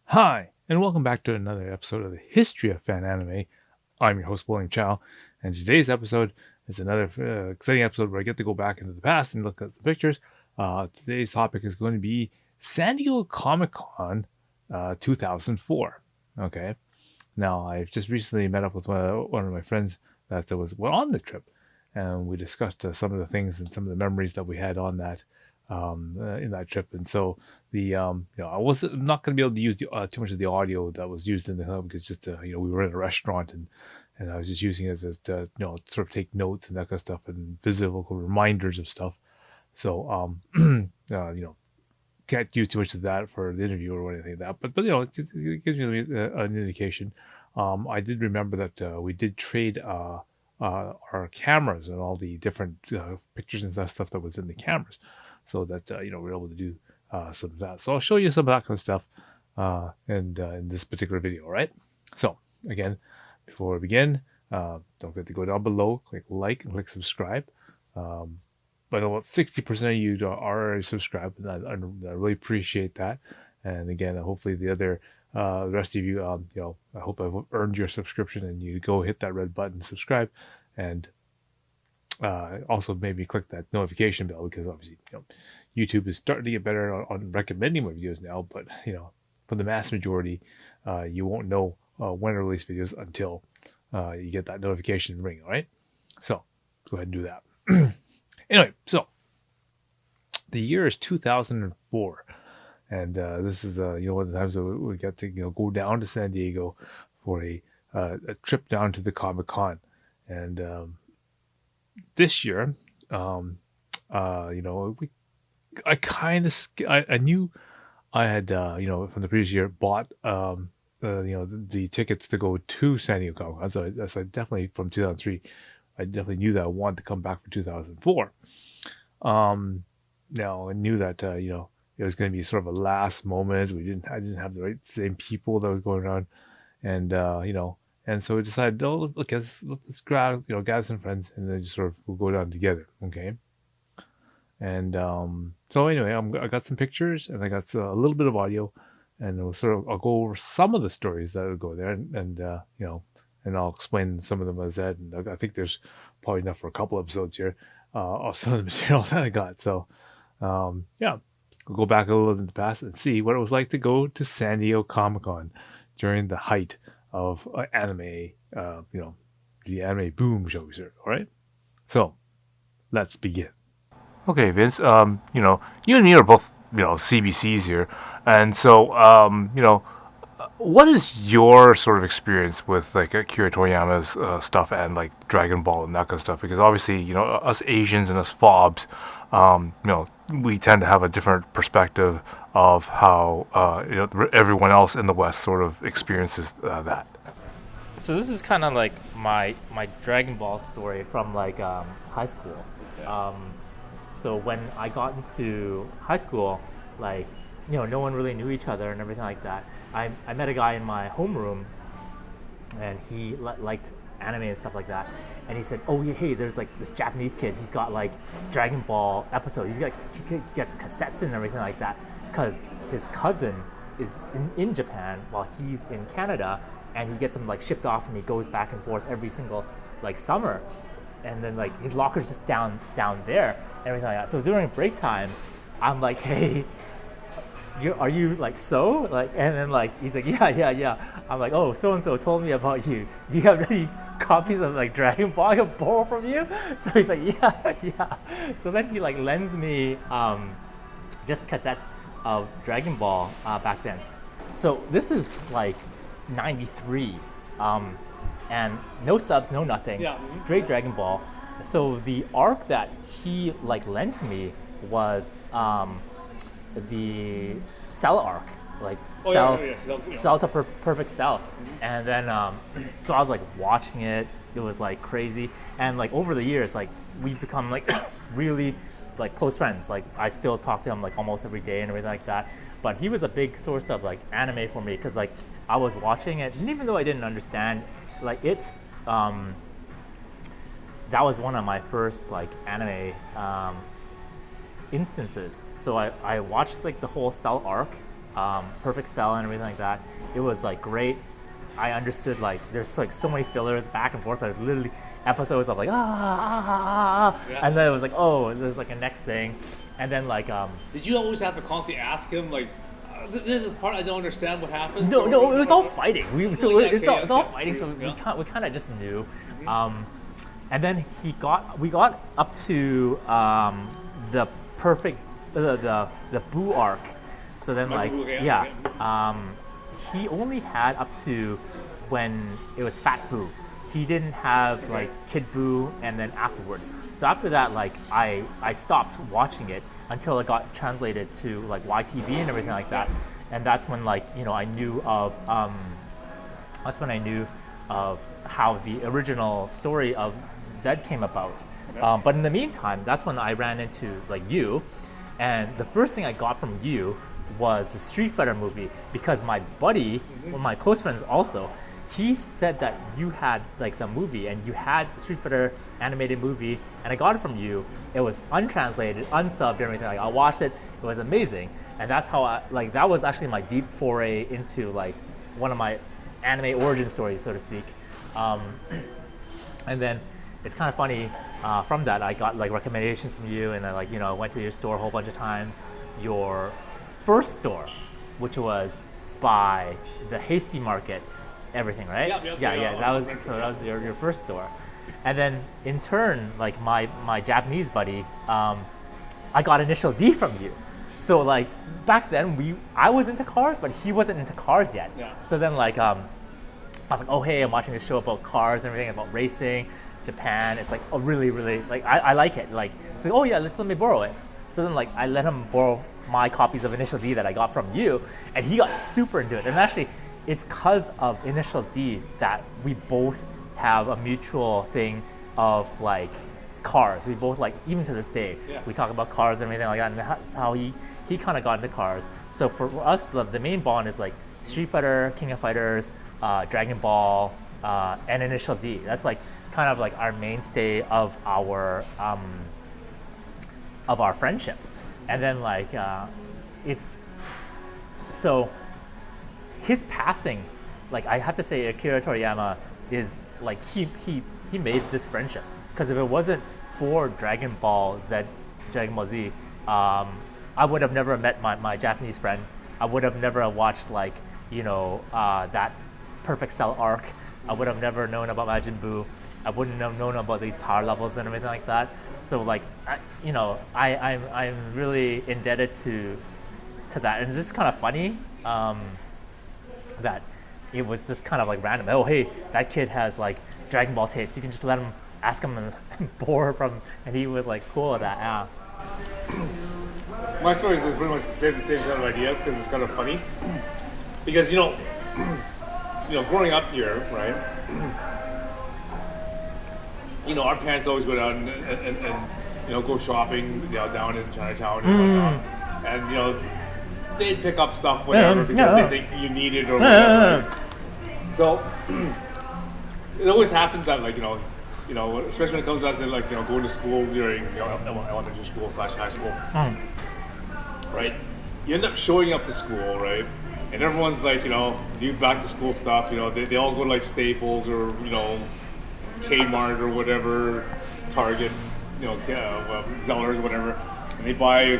Hi, and welcome back to another episode of the History of Fan Anime. I'm your host, William Chow, and today's episode is another exciting episode where I get to go back into the past and look at the pictures. Today's topic is going to be San Diego Comic Con 2004. Okay, now I've just recently met up with one of my friends that was on the trip, and we discussed some of the things and some of the memories that we had on that in that trip. And so I was not going to be able to use too much of the audio that was used in the hub because just we were in a restaurant and I was just using it as to sort of take notes and that kind of stuff and physical reminders of stuff. So can't use too much of that for the interview or anything like that. But it gives me an indication. I did remember that we did trade our cameras and all the different pictures and that stuff that was in the cameras, so that we're able to do some of that. So I'll show you some of that kind of stuff in this particular video. All right. So again, before we begin, don't forget to go down below, click like, and click subscribe. But about 60% of you are already subscribed, and I really appreciate that. And again, hopefully the rest of you, I hope I've earned your subscription, and you go hit that red button, subscribe, and also maybe click that notification bell, because obviously YouTube is starting to get better on recommending my videos now. But for the mass majority, you won't know when I release videos until you get that notification ring. All right, so go ahead and do that. Anyway, so the year is 2004, and this is one of the times that we got to go down to San Diego for a trip down to the Comic Con. And this year, we I knew I had from the previous year bought the tickets to go to San Diego Comic Con. So I definitely, from 2003, I definitely knew that I wanted to come back for 2004. Now I knew that it was going to be sort of a last moment. I didn't have the same people that was going on, and and so we decided, oh look, let's grab gather some friends, and then just sort of we'll go down together. Okay. And so anyway, I got some pictures and I got a little bit of audio, and I'll go over some of the stories that would go there, and and I'll explain some of them as that. And I think there's probably enough for a couple episodes here of some of the material that I got. So yeah, we'll go back a little in the past and see what it was like to go to San Diego Comic Con during the height of anime, the anime boom, shall we say? All right, so let's begin. Okay, Vince. You and me are both CBCs here, and so what is your sort of experience with like Akira Toriyama's stuff and like Dragon Ball and that kind of stuff? Because obviously, us Asians and us fobs, we tend to have a different perspective of how everyone else in the West sort of experiences that. So this is kind of like my Dragon Ball story from like high school. Um, so when I got into high school, like no one really knew each other and everything like that. I met a guy in my homeroom, and he liked anime and stuff like that. And he said, "Oh yeah, hey, there's like this Japanese kid. He's got like Dragon Ball episodes. He gets cassettes and everything like that, because his cousin is in Japan while he's in Canada, and he gets them like shipped off, and he goes back and forth every single like summer, and then like his locker's just down there, and everything like that. So during break time, I'm like, hey, are you like so like, and then like he's like, yeah. I'm like, oh, so and so told me about you. Do you have any copies of like Dragon Ball I can borrow from you? So he's like, yeah. So then he like lends me just cassettes of Dragon Ball back then. So this is like 93, and no subs, no nothing, straight Dragon Ball. So the arc that he like lent me was the Cell arc, like Cell to Perfect Cell. And then so I was like watching it. It was like crazy, and like over the years, like we've become like really like close friends. Like I still talk to him like almost every day and everything like that. But he was a big source of like anime for me, because like I was watching it, and even though I didn't understand like it, that was one of my first like anime instances. So I watched like the whole Cell arc, Perfect Cell and everything like that. It was like great. I understood like there's like so many fillers back and forth. Like literally episodes of like Yeah. and then it was like oh there's like a next thing, and then like Did you always have to constantly ask him like, this is part I don't understand what happened? no it was all fighting. So Yeah, it's all okay. fighting. So Yeah. we kind of just knew, and then we got up to the perfect the Boo arc. So then like Boo, okay, yeah. okay. He only had up to when it was Fat Boo. He didn't have like Kid Boo and then afterwards. So after that, like I stopped watching it until it got translated to like YTV and everything like that. And that's when like I knew of how the original story of Zed came about. But in the meantime, that's when I ran into like you, and the first thing I got from you was the Street Fighter movie because my buddy, one of my close friends also, he said that you had like the movie and you had Street Fighter animated movie, and I got it from you. It was untranslated, unsubbed, and everything. Like I watched it, it was amazing, and that's how that was actually my deep foray into like one of my anime origin stories, so to speak. And then it's kind of funny. From that, I got like recommendations from you, and I went to your store a whole bunch of times. Your first store, which was by the Hasty Market, everything, right? Yep, Yeah. That was your first store, and then in turn, like my Japanese buddy, I got Initial D from you. So like back then I was into cars, but he wasn't into cars yet. Yeah. So then like I was like, oh hey, I'm watching this show about cars and everything, about racing, Japan. It's like oh really like I like it. Like so oh yeah, let me borrow it. So then like I let him borrow my copies of Initial D that I got from you, and he got super into it. And actually, it's because of Initial D that we both have a mutual thing of like cars. We both like even to this day we talk about cars and everything like that. And that's how he kind of got into cars. So for us, the main bond is like Street Fighter, King of Fighters, Dragon Ball, and Initial D. That's like kind of like our mainstay of our friendship. And then like it's so his passing, like I have to say Akira Toriyama is like he made this friendship, because if it wasn't for Dragon Ball Z, I would have never met my Japanese friend. I would have never watched like that Perfect Cell arc. I would have never known about Majin Buu. I wouldn't have known about these power levels and everything like that. So like, I'm really indebted to that, and it's just kind of funny that it was just kind of like random. Oh hey, that kid has like Dragon Ball tapes. You can just ask him and borrow from, and he was like cool with that. Yeah. My story is pretty much the same kind of idea because it's kind of funny. Because growing up here, right? Our parents always go down and go shopping, down in Chinatown and whatnot, and they'd pick up stuff whatever because they think you need it or whatever. Right? So it always happens that especially when it comes down to going to school during elementary school / high school, right? You end up showing up to school, right? And everyone's like, do back to school stuff. They all go to like Staples or Kmart or whatever, Target, Zellers, whatever, and they buy,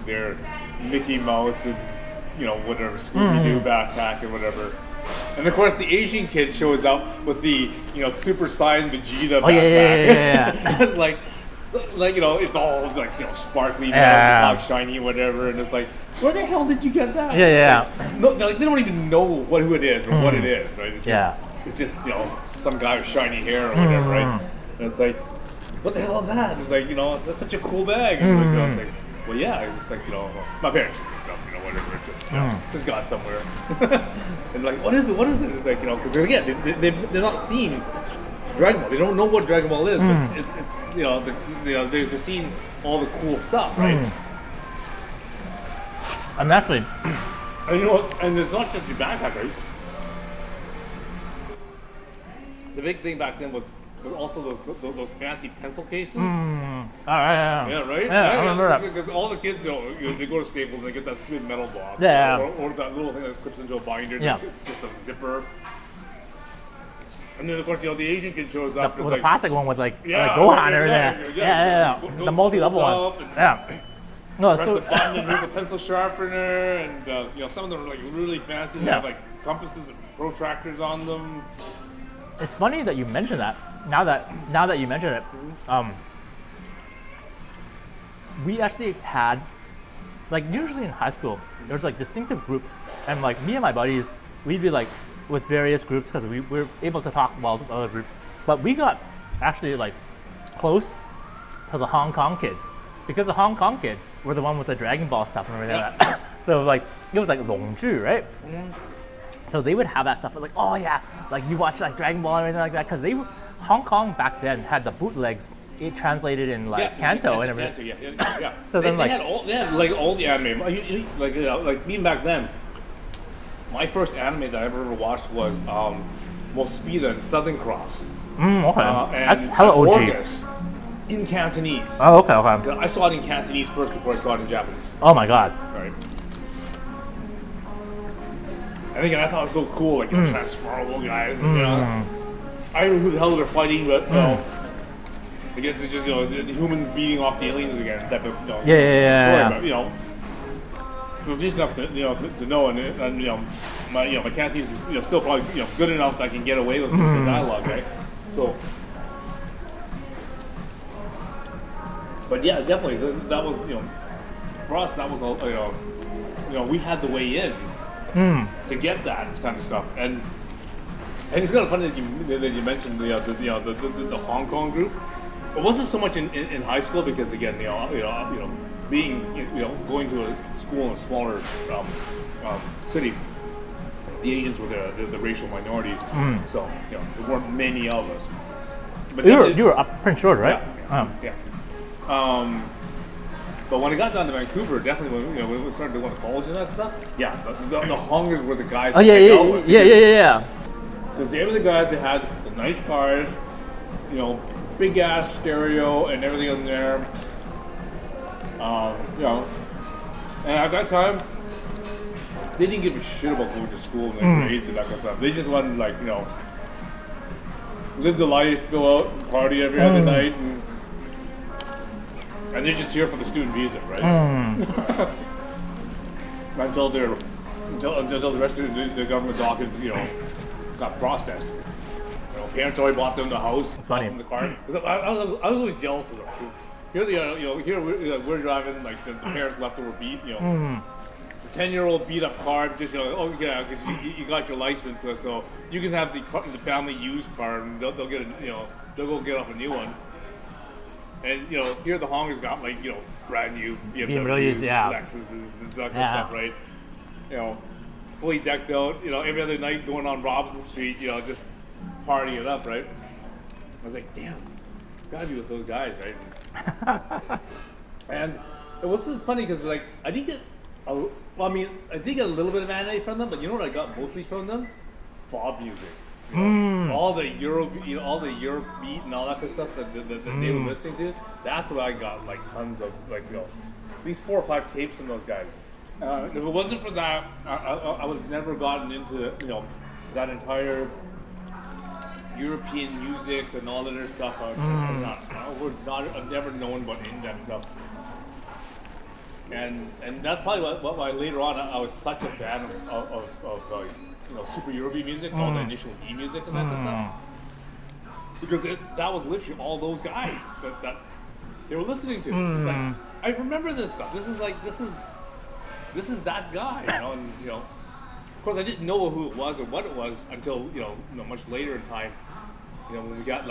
their Mickey Mouse and whatever Scooby-Doo backpack and whatever. And of course, the Asian kid shows up with the Super Saiyan Vegeta backpack. Yeah. It's like it's all like sparkly, shiny, whatever, and it's like, where the hell did you get that? Yeah. Like, no, they don't even know who it is or what it is, right? It's just some guy with shiny hair or whatever, right? And it's like, what the hell is that? And it's like, that's such a cool bag. And it's like, well, yeah, it's like, my parents, whatever, it's just got somewhere. And like, what is it? It's like, because again, they're not seeing Dragon Ball. They don't know what Dragon Ball is, but it's, they're seeing all the cool stuff, right? I'm actually, and it's not just your backpack, right? The big thing back then was also those fancy pencil cases. All right, yeah. Yeah, right? Yeah, I remember that. Because all the kids, they go to Staples and they get that sweet metal box. Yeah. Or that little thing that clips into a binder. Yeah. It's just a zipper. And then, of course, the Asian kid shows up. With the plastic one with like Yeah, Gohan and yeah, everything. yeah. Yeah. The multi-level one. Yeah. No, Press so the button and here's a pencil sharpener, and some of them are like really fancy. They Yeah. have like compasses and protractors on them. it's funny that you mentioned that. Now that you mention it, we actually had, like, usually in high school, there's like distinctive groups, and like me and my buddies, we'd be like with various groups because we were able to talk well with other groups, but we got actually like close to the Hong Kong kids because the Hong Kong kids were the one with the Dragon Ball stuff and everything like that. So like it was like Longzhu, right? So they would have that stuff like, oh yeah, like you watch like Dragon Ball and everything like that because Hong Kong back then had the bootlegs. It translated in like Canto and everything. Yeah. So then, they like, had like all the anime. Like me back then, my first anime that I ever watched was Mospeada and Southern Cross. Okay, And that's hella OG. Orcus in Cantonese. Oh, okay. I saw it in Cantonese first before I saw it in Japanese. Oh my god. Right. And again, I thought it was so cool, like transformable guys. You know, I don't know who the hell they're fighting, but I guess it's just the humans beating off the aliens again. Type of Yeah. story, but so decent enough to know, and my Cantonese is still probably good enough that I can get away with the dialogue, right? So, but yeah, definitely that was for us that was we had the way in to get that kind of stuff, and it's kind of funny that you mentioned the Hong Kong group. It wasn't so much in high school because again being going to a school in a smaller city, the Asians were the racial minorities, so there weren't many of us. But You were up Prince George, right? Yeah. But when I got down to Vancouver, definitely when we started going to college and that stuff, the Hongers were the guys. Oh yeah. Because they were the guys that had the nice cars, big ass stereo and everything in there. And at that time, they didn't give a shit about going to school and their grades and that kind of stuff. They just wanted live the life, go out and party every other night, and they're just here for the student visa, right? Until the rest of the government documents, got processed. Parents already bought them the house, bought them the car. I was always jealous of them. Here we're driving, like the parents leftover beat, the 10-year-old beat up car, just because you got your license, so you can have the family used car, and they'll get they'll go get off a new one. And here the Hongers got brand new BMWs, Lexuses, and that kind of stuff, right? Fully decked out. Every other night going on Robson Street, just partying it up, right? I was like, damn, gotta be with those guys, right? And it was just funny because I did get a little bit of anime from them, but you know what I got mostly from them? Fob music. All the Europe beat and all that kind of stuff that they were listening to. That's what I got, tons of at least 4 or 5 tapes from those guys. If it wasn't for that, I would have never gotten into that entire European music and all that other stuff. I've never known about in-depth stuff. And that's probably why later on I was such a fan of super European music, all the Initial D music and that kind of stuff. Because that was literally all those guys that they were listening to. It's like, I remember this stuff. This is that guy, and of course I didn't know who it was or what it was until much later in time, when we got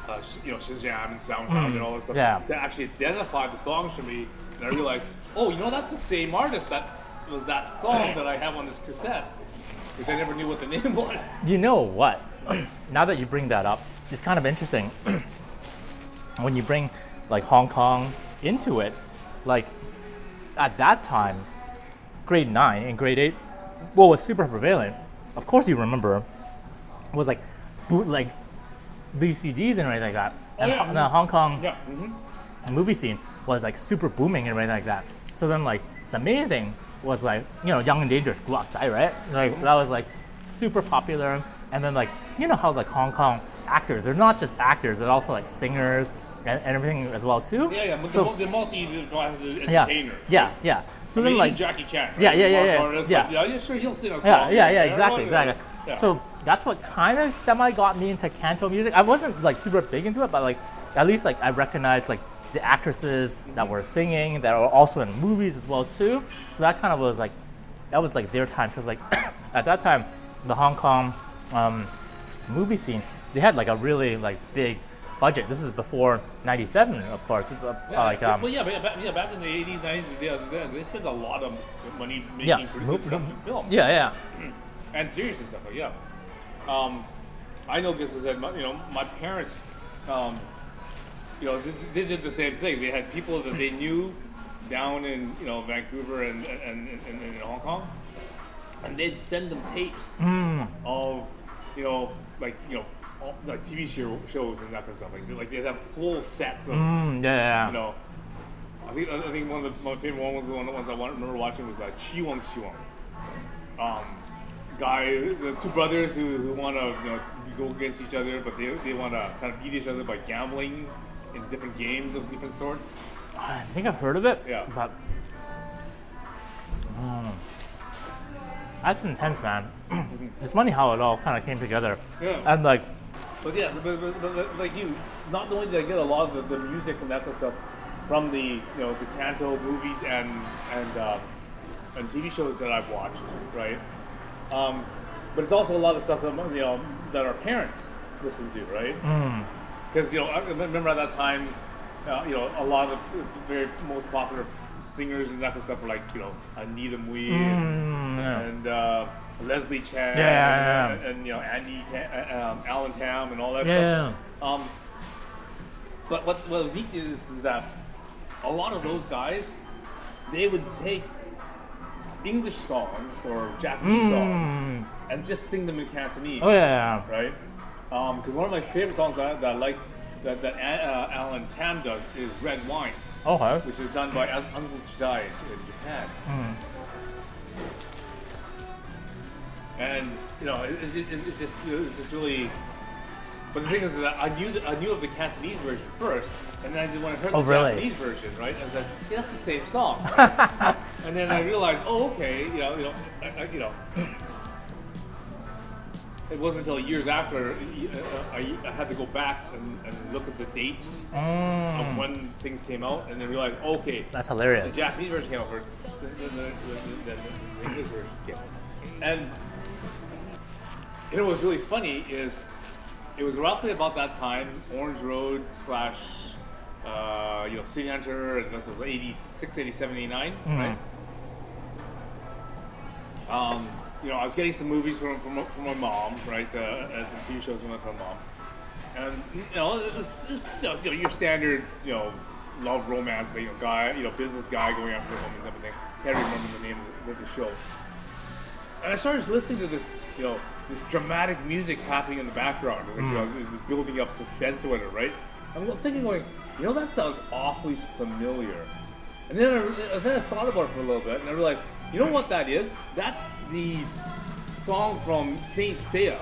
Shazam and SoundCloud and all this stuff to actually identify the songs for me, and I realized, that's the same artist that was that song that I have on this cassette, which I never knew what the name was. You know what? Now that you bring that up, it's kind of interesting when you bring Hong Kong into it. At that time, grade 9 and grade 8, what was super prevalent, of course you remember, was bootleg VCDs and everything like that. and yeah. the Hong Kong Yeah. movie scene was like super booming and everything like that. So then like the main thing was like, Young and Dangerous, Guac right? Like that was like super popular. And then like, how like Hong Kong actors, they're not just actors, they're also like singers and everything as well too. Yeah. But So, the yeah, entertainer. yeah. So I then mean, like, even Jackie Chan. Right? Yeah, Martial artist, yeah. but yeah, sure, he'll sing a song. yeah, right? exactly. Yeah. So that's what kind of semi got me into Canto music. I wasn't like super big into it, but like at least like I recognized like the actresses that were singing that were also in movies as well too. So that kind of was like their time because like at that time the Hong Kong movie scene, they had like a really like big budget. This is before '97, of course. Back in the 80s, 90s, they spent a lot of money making pretty good films. Yeah. And series and stuff. Like, yeah. I know because my parents, they did the same thing. They had people that they knew down in Vancouver and in Hong Kong, and they'd send them tapes of all the TV shows and that kind of stuff. Like they'd have full sets of Yeah. I think one of my favorite ones I remember watching was Chiwang. The two brothers who want to go against each other, but they want to kind of beat each other by gambling in different games of different sorts. I think I've heard of it. Yeah. But that's intense, man. It's funny how it all kind of came together. Yeah. And like, But yes, but like you, not only did I get a lot of the music and that kind of stuff from the the Canto movies and TV shows that I've watched, right? But it's also a lot of stuff that that our parents listened to, right? Because I remember at that time, a lot of the very most popular singers and that kind of stuff were like Anita Mui and Leslie Chan and Andy Alan Tam and all that stuff. But what was neat is that a lot of those guys, they would take English songs or Japanese songs and just sing them in Cantonese. Right? Because one of my favorite songs that I like that Alan Tam does is Red Wine. okay. Which is done by Uncle Chidai in Japan. And it's just really. But the thing is that I knew of the Cantonese version first, and then I just when I heard the Japanese version, right? I was like, yeah, that's the same song. Right? And then I realized, okay, it wasn't until years after I had to go back and look at the dates of when things came out, and then realize, okay, That's hilarious. the Japanese version came out first, the English version came out. And what's really funny is it was roughly about that time, Orange Road / City Hunter, and this was 86, 87, 89, right? I was getting some movies from my mom, right? And TV shows from my mom, and it was your standard, love romance thing, guy, business guy going after a woman type of thing. Can't remember the name of the show. And I started listening to this, this dramatic music happening in the background, building up suspense or whatever, right? I'm thinking, that sounds awfully familiar. And then I thought about it for a little bit, and I realized, you know what that is? That's the song from Saint Seiya,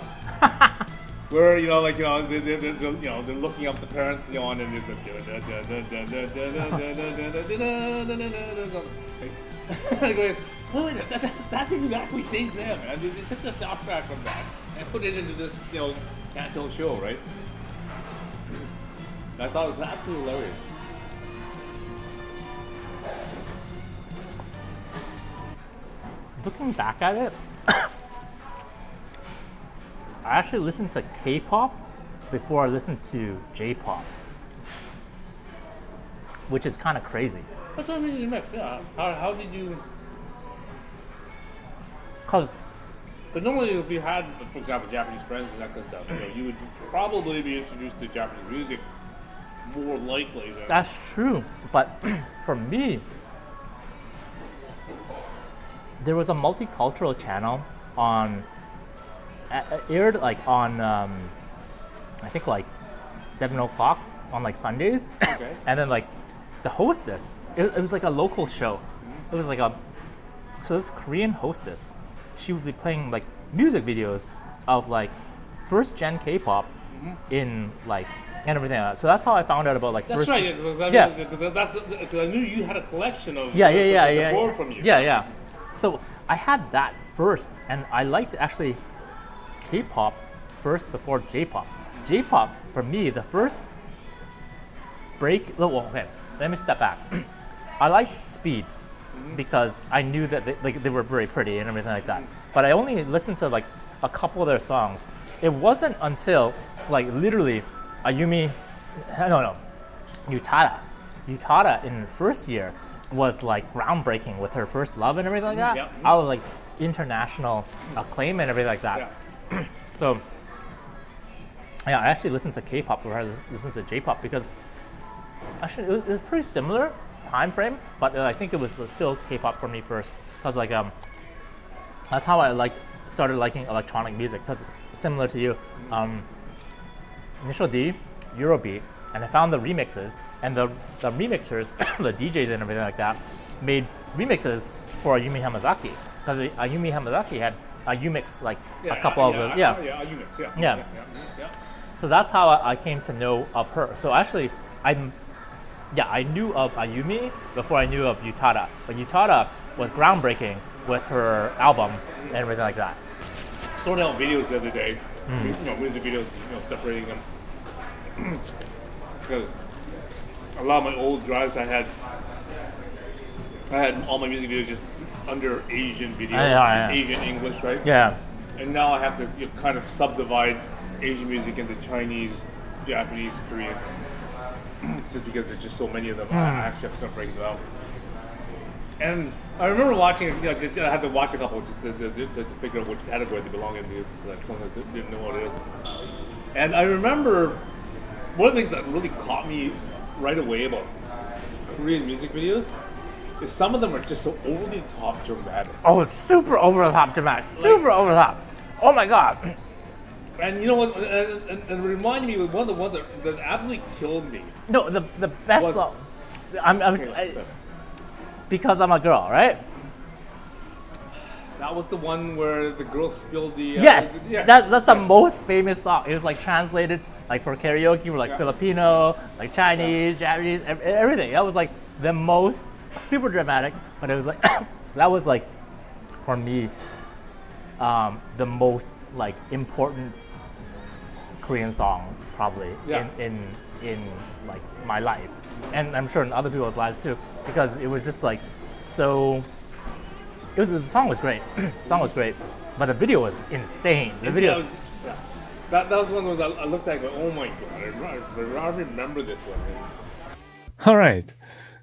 where they're looking up the parents, and there's a and it goes, oh wait, that's exactly Saint Seiya, man. They took the soundtrack from that and put it into this Canto show, right? And I thought it was absolutely hilarious. Looking back at it, I actually listened to K-pop before I listened to J-pop, which is kind of crazy. That's what I mean, you mix, yeah. How did you? Cause But normally, if you had, for example, Japanese friends and that kind of stuff, you would probably be introduced to Japanese music more likely than. that's true, but for me, there was a multicultural channel on aired like on I think like 7 o'clock on like Sundays, Okay. and then like the hostess, it was like a local show. It was like so this Korean hostess, she would be playing like music videos of like first gen K-pop in like and everything like that. So that's how I found out about like That's first. right. Because I knew you had a collection of Yeah. more from you. Yeah. So I had that first, and I liked actually K-pop first before J-pop. J-pop for me, the first break. Well, okay, let me step back. I liked Speed because I knew that they were very pretty and everything like that. But I only listened to like a couple of their songs. It wasn't until like literally Ayumi, no, Utada. Utada in the first year was like groundbreaking with her first love and everything like that. Yep. I was like international acclaim and everything like that. Yeah. So yeah, I actually listened to K-pop before I listened to J-pop because actually it was pretty similar time frame, but I think it was still K-pop for me first because like that's how I started liking electronic music because similar to you, Initial D, Eurobeat, and I found the remixes and the remixers, the DJs and everything like that made remixes for Ayumi Hamazaki because Ayumi Hamazaki had a Umix like a couple of them. Yeah, Unix. Yeah. So that's how I came to know of her. So actually, I knew of Ayumi before I knew of Utada. But Utada was groundbreaking with her album and everything like that. Sorted out videos the other day. Music videos, separating them. Because a lot of my old drives I had all my music videos just under Asian video, Yeah. Asian English, right? Yeah. And now I have to kind of subdivide Asian music into Chinese, Japanese, Korean, just because there's just so many of them. I actually have to start breaking them out. And I remember watching, just I had to watch a couple just to figure out which category they belong in. Like sometimes I didn't know what it is. And I remember one of the things that really caught me right away about Korean music videos is some of them are just so over the top dramatic. Oh, it's super over the top dramatic. Super over the top. Oh my god. And you know what? And it reminded me of one of the ones that absolutely killed me. No, the best Was- song. Because I'm a girl, right? That was the one where the girl spilled the. Yes, Yeah. that's the most famous song. It was like translated like for karaoke, for like Filipino, like Chinese, Japanese, everything. That was like the most super dramatic, but it was like that was like for me the most like important Korean song probably Yeah. in like my life, and I'm sure in other people's lives too, because it was just like so. The song was great. The song was great, but the video was insane. The video. That was one of those I looked at and go, oh my god, I remember this one. All right.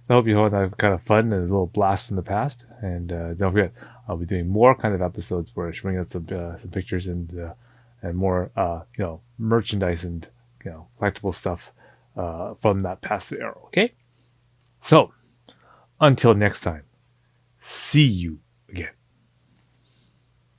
I hope you all have kind of fun and a little blast from the past. And don't forget, I'll be doing more kind of episodes where I should bring out some pictures and more merchandise and collectible stuff from that past era. Okay. So until next time, see you again.